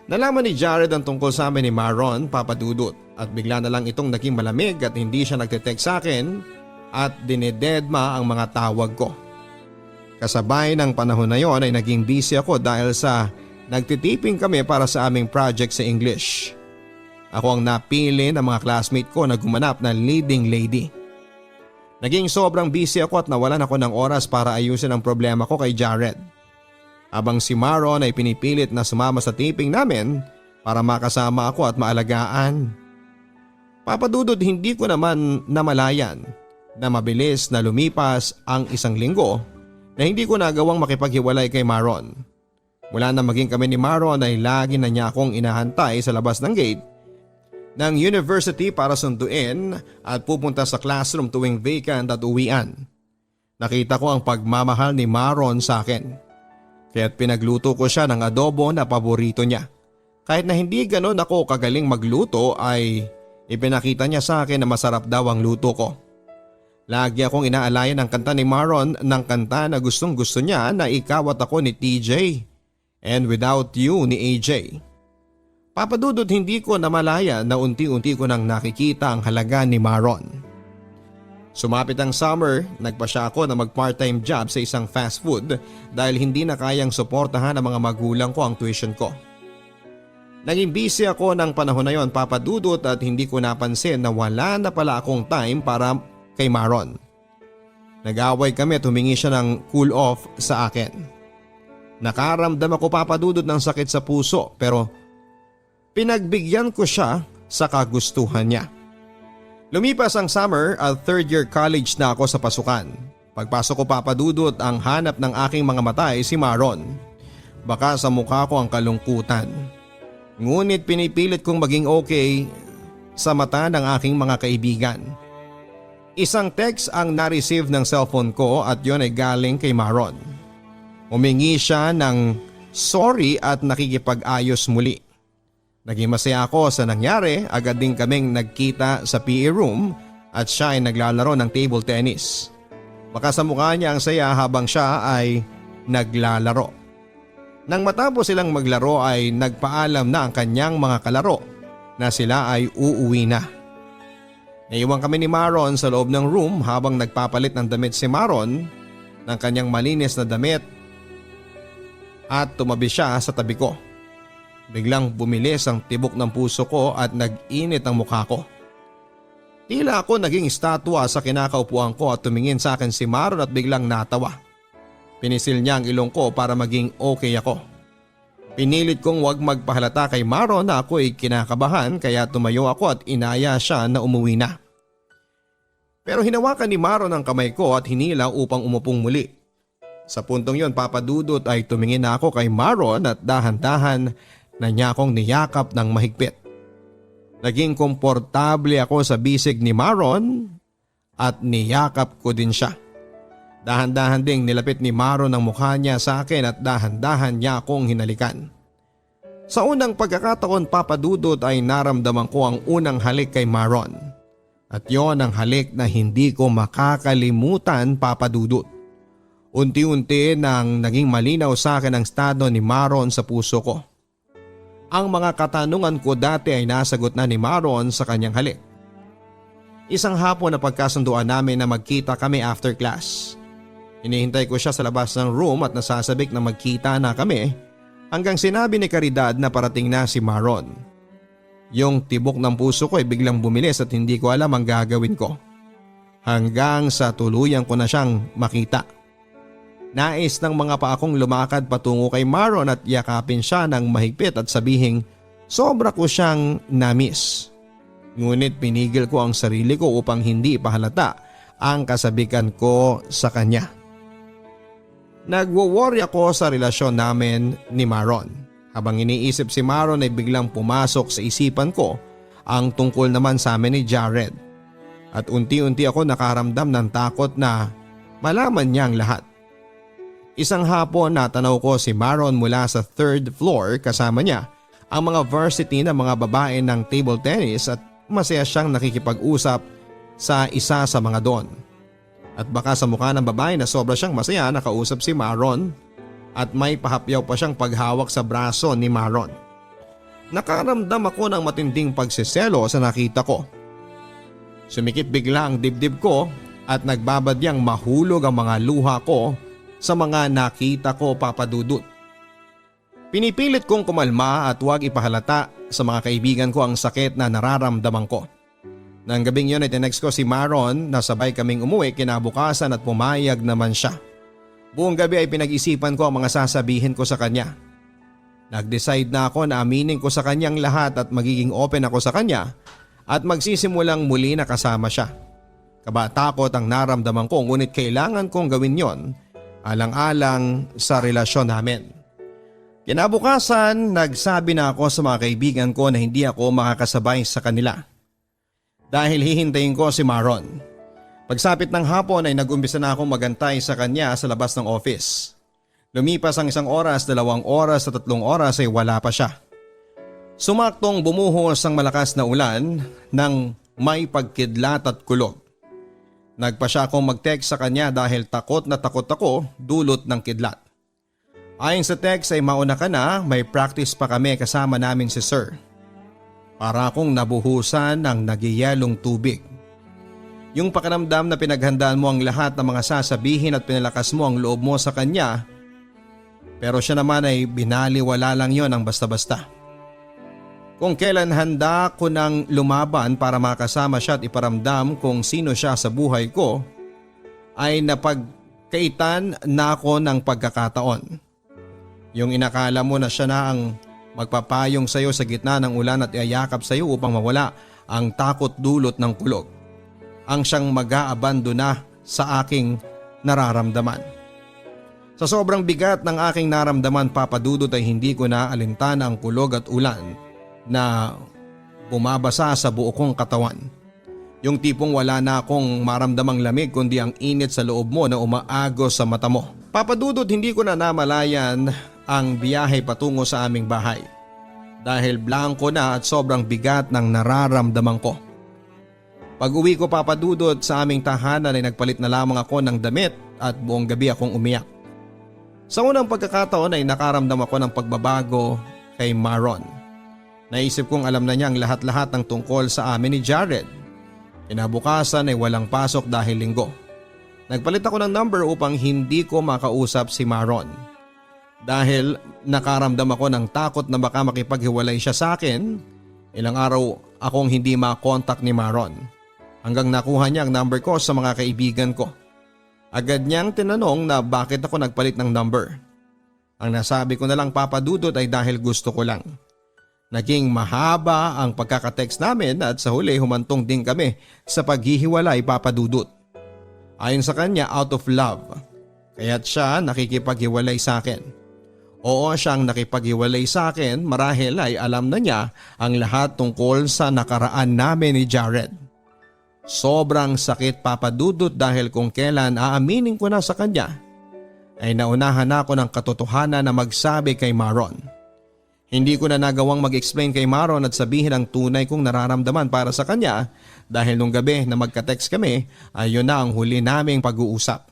Nalaman ni Jared ang tungkol sa amin ni Maron, papadudot, at bigla na lang itong naging malamig at hindi siya nagte-text sa akin at dinededma ang mga tawag ko. Kasabay ng panahon na yon ay naging busy ako dahil sa Nagtitiping kami para sa aming project sa English. Ako ang napili ng mga classmate ko na gumanap na leading lady. Naging sobrang busy ako at nawalan ako ng oras para ayusin ang problema ko kay Jared. Habang si Maron ay pinipilit na sumama sa taping namin para makasama ako at maalagaan. Papadudod, hindi ko naman namalayan na mabilis na lumipas ang isang linggo na hindi ko nagawang makipaghiwalay kay Maron. Mula na maging kami ni Maron ay lagi na niya akong inahantay sa labas ng gate ng university para sunduin at pupunta sa classroom tuwing vacant at uwian. Nakita ko ang pagmamahal ni Maron sa akin. Kaya't pinagluto ko siya ng adobo na paborito niya. Kahit na hindi ganon ako kagaling magluto ay ipinakita niya sa akin na masarap daw ang luto ko. Lagi akong inaalayan ng kanta ni Maron ng kanta na gustong gusto niya na Ikaw at Ako ni TJ and Without You ni AJ. Papadudod, hindi ko namalaya na unti-unti ko nang nakikita ang halaga ni Maron. Sumapit ang summer, nagpa siya ako na mag part-time job sa isang fast food dahil hindi na kayang suportahan ng mga magulang ko ang tuition ko. Naging busy ako ng panahon na yon, papadudot, at hindi ko napansin na wala na pala akong time para kay Maron. Nag-away kami at humingi siya ng cool off sa akin. Nakaramdam ako, papadudot, ng sakit sa puso pero pinagbigyan ko siya sa kagustuhan niya. Lumipas ang summer at third year college na ako sa pasukan. Pagpasok ko, papadudot, ang hanap ng aking mga mata ay si Maron. Baka sa mukha ko ang kalungkutan. Ngunit pinipilit kong maging okay sa mata ng aking mga kaibigan. Isang text ang na-receive ng cellphone ko at yon ay galing kay Maron. Humingi siya ng sorry at nakikipag-ayos muli. Naging masaya ako sa nangyari, agad din kaming nagkita sa PE room at siya ay naglalaro ng table tennis. Baka sa mukha niya ang saya habang siya ay naglalaro. Nang matapos silang maglaro ay nagpaalam na ang kanyang mga kalaro na sila ay uuwi na. Naiwan kami ni Maron sa loob ng room habang nagpapalit ng damit si Maron ng kanyang malinis na damit at tumabi siya sa tabi ko. Biglang bumilis ang tibok ng puso ko at nag-init ang mukha ko. Tila ako naging estatwa sa kinakaupuan ko at tumingin sa akin si Maron at biglang natawa. Pinisil niya ang ilong ko para maging okay ako. Pinilit kong wag magpahalata kay Maron na ako ay kinakabahan kaya tumayo ako at inaya siya na umuwi na. Pero hinawakan ni Maron ang kamay ko at hinila upang umupong muli. Sa puntong yon, papadudot, ay tumingin na ako kay Maron at dahan-dahan na niya akong niyakap ng mahigpit. Naging komportable ako sa bisig ni Maron at niyakap ko din siya. Dahan-dahan ding nilapit ni Maron ang mukha niya sa akin at dahan-dahan niya akong hinalikan. Sa unang pagkakataon, papadudot, ay naramdaman ko ang unang halik kay Maron. At yon ang halik na hindi ko makakalimutan, papadudot. Unti-unti nang naging malinaw sa akin ang estado ni Maron sa puso ko. Ang mga katanungan ko dati ay nasagot na ni Maron sa kanyang halik. Isang hapon na pagkasunduan namin na magkita kami after class. Hinihintay ko siya sa labas ng room at nasasabik na magkita na kami hanggang sinabi ni Caridad na parating na si Maron. Yung tibok ng puso ko ay biglang bumilis at hindi ko alam ang gagawin ko. Hanggang sa tuluyan ko na siyang makita. Nais ng mga pa akong lumakad patungo kay Maron at yakapin siya ng mahigpit at sabihing sobra ko siyang na-miss. Ngunit pinigil ko ang sarili ko upang hindi pahalata ang kasabikan ko sa kanya. Nagwo-worry ako sa relasyon namin ni Maron. Habang iniisip si Maron ay biglang pumasok sa isipan ko ang tungkol naman sa amin ni Jared. At unti-unti ako nakaramdam ng takot na malaman niya ang lahat. Isang hapon natanaw ko si Maron mula sa third floor, kasama niya ang mga varsity na mga babae ng table tennis at masaya siyang nakikipag-usap sa isa sa mga doon. At baka sa mukha ng babae na sobra siyang masaya nakausap si Maron at may pahapyaw pa siyang paghawak sa braso ni Maron. Nakaramdam ako ng matinding pagsiselo sa nakita ko. Sumikip bigla ang dibdib ko at nagbabadyang mahulog ang mga luha ko sa mga nakita ko, papadudot. Pinipilit kong kumalma at huwag ipahalata sa mga kaibigan ko ang sakit na nararamdaman ko. Nang gabing yun ay tinext ko si Maron na sabay kaming umuwi kinabukasan at pumayag naman siya. Buong gabi ay pinag-isipan ko ang mga sasabihin ko sa kanya. Nag-decide na ako na aminin ko sa kanyang lahat at magiging open ako sa kanya at magsisimulang muli na kasama siya. Kabatakot ang naramdaman ko ngunit kailangan kong gawin yon alang-alang sa relasyon namin. Kinabukasan, nagsabi na ako sa mga kaibigan ko na hindi ako makakasabay sa kanila. Dahil hihintayin ko si Maron. Pagsapit ng hapon ay nag-umpisa na akong magantay sa kanya sa labas ng office. Lumipas ang 1 oras, 2 oras at 3 oras ay wala pa siya. Sumaktong bumuhos ang malakas na ulan ng may pagkidlat at kulog. Nagpa siya akong mag-text sa kanya dahil takot na takot ako dulot ng kidlat. Ayon sa text ay mauna ka na, may practice pa kami kasama namin si Sir. Para akong nabuhusan ng nagyayalong tubig. Yung pakiramdam na pinaghandaan mo ang lahat ng mga sasabihin at pinalakas mo ang loob mo sa kanya, pero siya naman ay binaliwala lang yon ang basta-basta. Kung kailan handa ko nang lumaban para makasama siya at iparamdam kung sino siya sa buhay ko, ay napagkaitan na ako ng pagkakataon. Yung inakala mo na siya na ang magpapayong sa iyo sa gitna ng ulan at iayakap sa iyo upang mawala ang takot dulot ng kulog. Ang siyang mag-aabandona sa aking nararamdaman. Sa sobrang bigat ng aking naramdaman, Papa Dudut, ay hindi ko na alintana ang kulog at ulan na bumabasa sa buo kong katawan. Yung tipong wala na akong maramdamang lamig kundi ang init sa loob mo na umaagos sa mata mo. Papa Dudut, hindi ko na namalayan ang biyahe patungo sa aming bahay dahil blanko na at sobrang bigat ng nararamdaman ko. Pag uwi ko, Papa Dudut, sa aming tahanan ay nagpalit na lamang ako ng damit at buong gabi akong umiyak. Sa unang pagkakataon ay nakaramdam ako ng pagbabago kay Maron. Naisip kong alam na niya ang lahat-lahat ng tungkol sa amin ni Jared. Kinabukasan ay walang pasok dahil linggo. Nagpalit ako ng number upang hindi ko makausap si Maron. Dahil nakaramdam ako ng takot na baka makipaghiwalay siya sa akin, ilang araw akong hindi makontak ni Maron. Hanggang nakuha niya ang number ko sa mga kaibigan ko. Agad niyang tinanong na bakit ako nagpalit ng number. Ang nasabi ko na lang, Papa Dudut, ay dahil gusto ko lang. Naging mahaba ang pagkakatext namin at sa huli humantong din kami sa paghihiwalay, Papa Dudut. Ayon sa kanya, out of love. Kaya't siya nakikipaghiwalay sa akin. Oo, siyang nakipaghiwalay sa akin marahil ay alam na niya ang lahat tungkol sa nakaraan namin ni Jared. Sobrang sakit, Papa Dudut, dahil kung kailan aaminin ko na sa kanya ay naunahan ako ng katotohanan na magsabi kay Maron. Hindi ko na nagawang mag-explain kay Maron at sabihin ang tunay kong nararamdaman para sa kanya dahil nung gabi na magka-text kami ay yun na ang huli naming pag-uusap.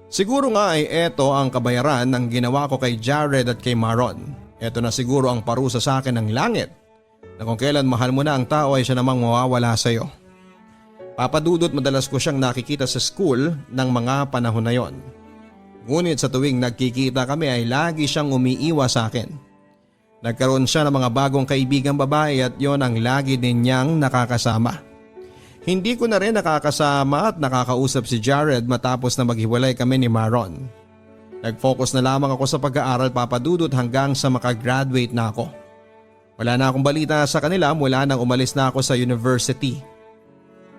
Siguro nga ay eto ang kabayaran ng ginawa ko kay Jared at kay Maron. Eto na siguro ang parusa sa akin ng langit na kung kailan mahal mo na ang tao ay siya namang mawawala sa iyo. Papa Dudut, madalas ko siyang nakikita sa school ng mga panahon na yon. Ngunit sa tuwing nagkikita kami ay lagi siyang umiiwas sa akin. Nagkaroon siya ng mga bagong kaibigang babae at yon ang lagi din niyang nakakasama. Hindi ko na rin nakakasama at nakakausap si Jared matapos na maghiwalay kami ni Maron. Nag-focus na lamang ako sa pag-aaral, Papa Dudut, hanggang sa makagraduate na ako. Wala na akong balita sa kanila mula nang umalis na ako sa university.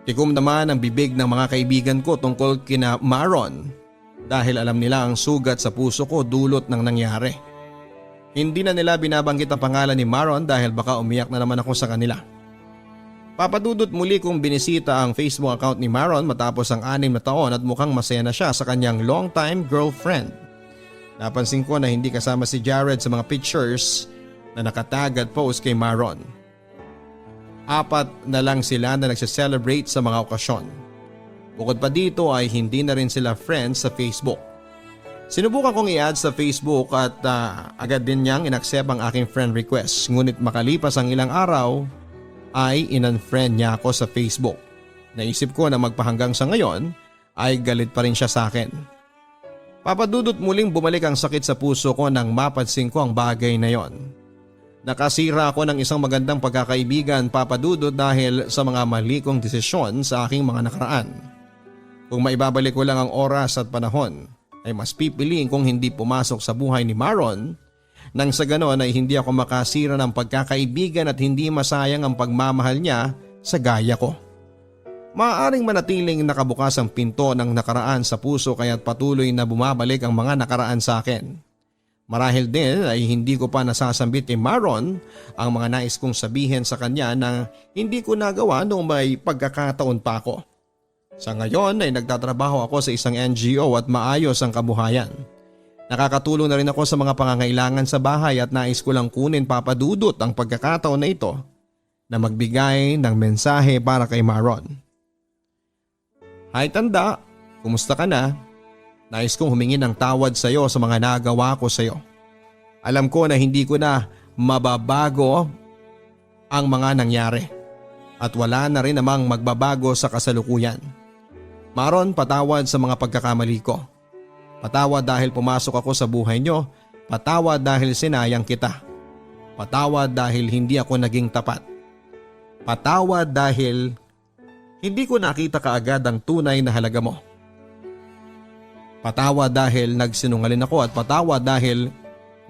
Tikom naman ang bibig ng mga kaibigan ko tungkol kina Maron dahil alam nila ang sugat sa puso ko dulot ng nangyari. Hindi na nila binabanggit ang pangalan ni Maron dahil baka umiyak na naman ako sa kanila. Papa Dudut, muli kong binisita ang Facebook account ni Maron matapos ang 6 na taon at mukhang masaya na siya sa kanyang long-time girlfriend. Napansin ko na hindi kasama si Jared sa mga pictures na nakatag at post kay Maron. 4 na lang sila na nagse-celebrate sa mga okasyon. Bukod pa dito ay hindi na rin sila friends sa Facebook. Sinubukan kong i-add sa Facebook at agad din niyang inaccept ang aking friend request. Ngunit makalipas ang ilang araw ay in-unfriend niya ako sa Facebook. Naisip ko na magpahanggang sa ngayon ay galit pa rin siya sa akin. Papa Dudut, muling bumalik ang sakit sa puso ko nang mapansin ko ang bagay na yon. Nakasira ako ng isang magandang pagkakaibigan, Papa Dudut, dahil sa mga mali kong desisyon sa aking mga nakaraan. Kung maibabalik ko lang ang oras at panahon, ay mas pipiliin kong hindi pumasok sa buhay ni Maron nang sa ganon ay hindi ako makasira ng pagkakaibigan at hindi masayang ang pagmamahal niya sa gaya ko. Maaaring manatiling nakabukas ang pinto ng nakaraan sa puso kaya't patuloy na bumabalik ang mga nakaraan sa akin. Marahil din ay hindi ko pa nasasambit ni Maron ang mga nais kong sabihin sa kanya na hindi ko nagawa noong may pagkakataon pa ako. Sa ngayon ay nagtatrabaho ako sa isang NGO at maayos ang kabuhayan. Nakakatulong na rin ako sa mga pangangailangan sa bahay at nais ko lang kunin, Papa Dudut, ang pagkakataon na ito na magbigay ng mensahe para kay Maron. Hi Tanda, kumusta ka na? Nais kong humingi ng tawad sa iyo sa mga nagawa ko sa iyo. Alam ko na hindi ko na mababago ang mga nangyari at wala na rin namang magbabago sa kasalukuyan. Maron, patawad sa mga pagkakamali ko. Patawad dahil pumasok ako sa buhay niyo. Patawad dahil sinayang kita. Patawad dahil hindi ako naging tapat. Patawad dahil hindi ko nakita kaagad ang tunay na halaga mo. Patawad dahil nagsinungaling ako at patawad dahil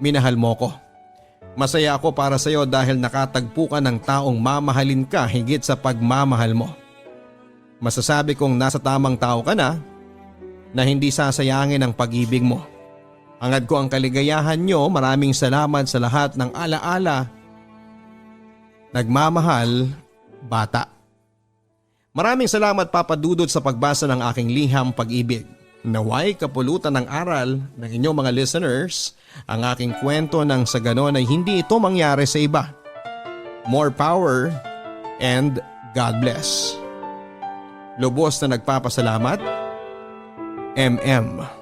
minahal mo ko. Masaya ako para sa iyo dahil nakatagpo ka ng taong mamahalin ka higit sa pagmamahal mo. Masasabi kong nasa tamang tao ka na hindi sasayangin ang pag-ibig mo. Hangad ko ang kaligayahan nyo. Maraming salamat sa lahat ng alaala. Nagmamahal, Bata. Maraming salamat, Papa Dudut, sa pagbasa ng aking liham pag-ibig. Naway kapulutan ng aral ng inyong mga listeners ang aking kwento nang sa ganon ay hindi ito mangyari sa iba. More power and God bless. Lubos na nagpapasalamat, MM.